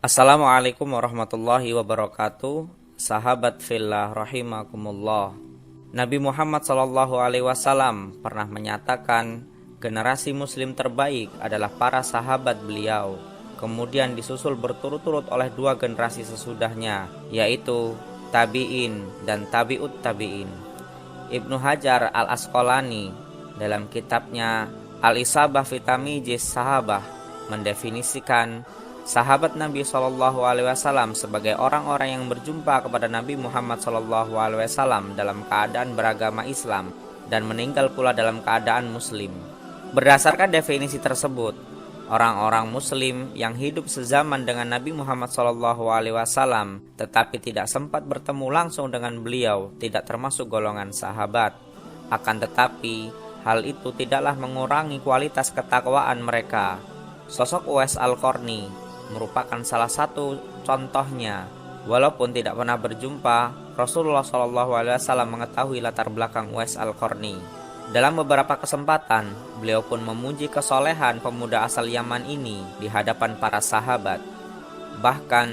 Assalamualaikum warahmatullahi wabarakatuh. Sahabat fillah rahimakumullah. Nabi Muhammad SAW pernah menyatakan generasi muslim terbaik adalah para sahabat beliau. Kemudian disusul berturut-turut oleh dua generasi sesudahnya, yaitu tabi'in dan tabi'ut tabi'in. Ibnu Hajar al-Asqalani dalam kitabnya Al-Isabah fi Tamyizis Sahabah mendefinisikan sahabat Nabi SAW sebagai orang-orang yang berjumpa kepada Nabi Muhammad SAW dalam keadaan beragama Islam dan meninggal pula dalam keadaan Muslim. Berdasarkan definisi tersebut, orang-orang Muslim yang hidup sezaman dengan Nabi Muhammad SAW tetapi tidak sempat bertemu langsung dengan beliau tidak termasuk golongan sahabat. Akan tetapi, hal itu tidaklah mengurangi kualitas ketakwaan mereka. Sosok Uwais Al-Qarni merupakan salah satu contohnya. Walaupun tidak pernah berjumpa, Rasulullah SAW mengetahui latar belakang Uwais Al-Qarni. Dalam beberapa kesempatan, beliau pun memuji kesolehan pemuda asal Yaman ini di hadapan para sahabat. Bahkan,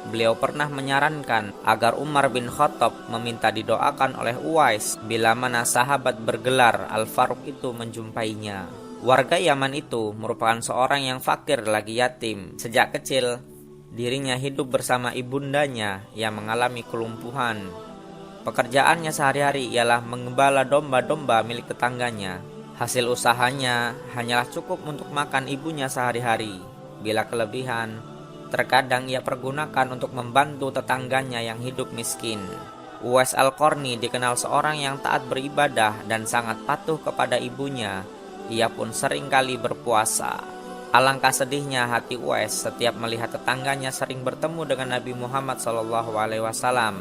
beliau pernah menyarankan agar Umar bin Khattab meminta didoakan oleh Uwais bila mana sahabat bergelar Al-Faruq itu menjumpainya. Warga Yaman itu merupakan seorang yang fakir lagi yatim. Sejak kecil, dirinya hidup bersama ibundanya yang mengalami kelumpuhan. Pekerjaannya sehari-hari ialah menggembala domba-domba milik tetangganya. Hasil usahanya hanyalah cukup untuk makan ibunya sehari-hari. Bila kelebihan, terkadang ia pergunakan untuk membantu tetangganya yang hidup miskin. Uwais Al-Qarni dikenal seorang yang taat beribadah dan sangat patuh kepada ibunya. Ia pun sering kali berpuasa. Alangkah sedihnya hati Uwais setiap melihat tetangganya sering bertemu dengan Nabi Muhammad SAW.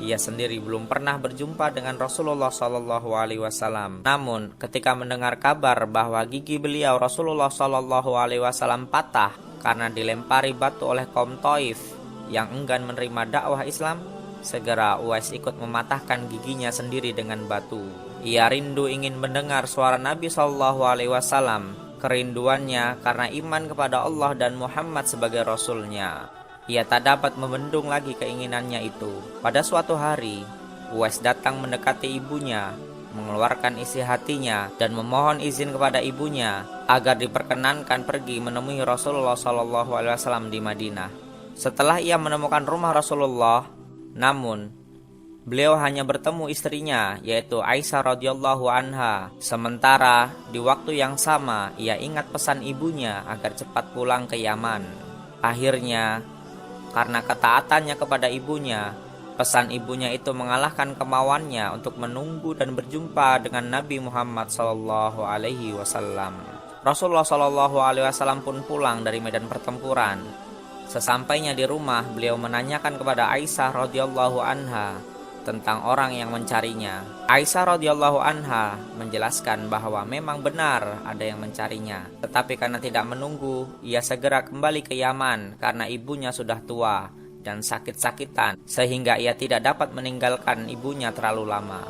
Ia sendiri belum pernah berjumpa dengan Rasulullah SAW. Namun, ketika mendengar kabar bahwa gigi beliau Rasulullah SAW patah karena dilempari batu oleh kaum Taif yang enggan menerima dakwah Islam, segera Uwais ikut mematahkan giginya sendiri dengan batu. Ia rindu ingin mendengar suara Nabi SAW. Kerinduannya karena iman kepada Allah dan Muhammad sebagai Rasulnya. Ia tak dapat membendung lagi keinginannya itu. Pada suatu hari, Uwais datang mendekati ibunya, mengeluarkan isi hatinya dan memohon izin kepada ibunya agar diperkenankan pergi menemui Rasulullah SAW di Madinah. Setelah ia menemukan rumah Rasulullah, namun beliau hanya bertemu istrinya, yaitu Aisyah radhiyallahu anha. Sementara di waktu yang sama, ia ingat pesan ibunya agar cepat pulang ke Yaman. Akhirnya, karena ketaatannya kepada ibunya, pesan ibunya itu mengalahkan kemauannya untuk menunggu dan berjumpa dengan Nabi Muhammad SAW. Rasulullah SAW pun pulang dari medan pertempuran. Sesampainya di rumah, beliau menanyakan kepada Aisyah radhiyallahu anha tentang orang yang mencarinya. Aisyah radhiyallahu anha menjelaskan bahwa memang benar ada yang mencarinya, tetapi karena tidak menunggu, ia segera kembali ke Yaman karena ibunya sudah tua dan sakit-sakitan, sehingga ia tidak dapat meninggalkan ibunya terlalu lama.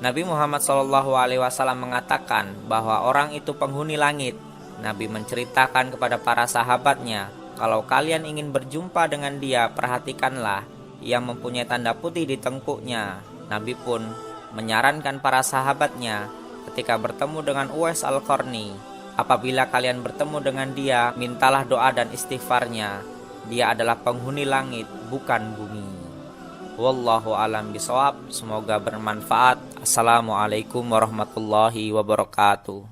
Nabi Muhammad SAW mengatakan bahwa orang itu penghuni langit. Nabi menceritakan kepada para sahabatnya, kalau kalian ingin berjumpa dengan dia, perhatikanlah, ia mempunyai tanda putih di tengkuknya. Nabi pun menyarankan para sahabatnya ketika bertemu dengan Uwais Al-Qarni, apabila kalian bertemu dengan dia, mintalah doa dan istighfarnya. Dia adalah penghuni langit, bukan bumi. Wallahu a'lam bishawab. Semoga bermanfaat. Assalamualaikum warahmatullahi wabarakatuh.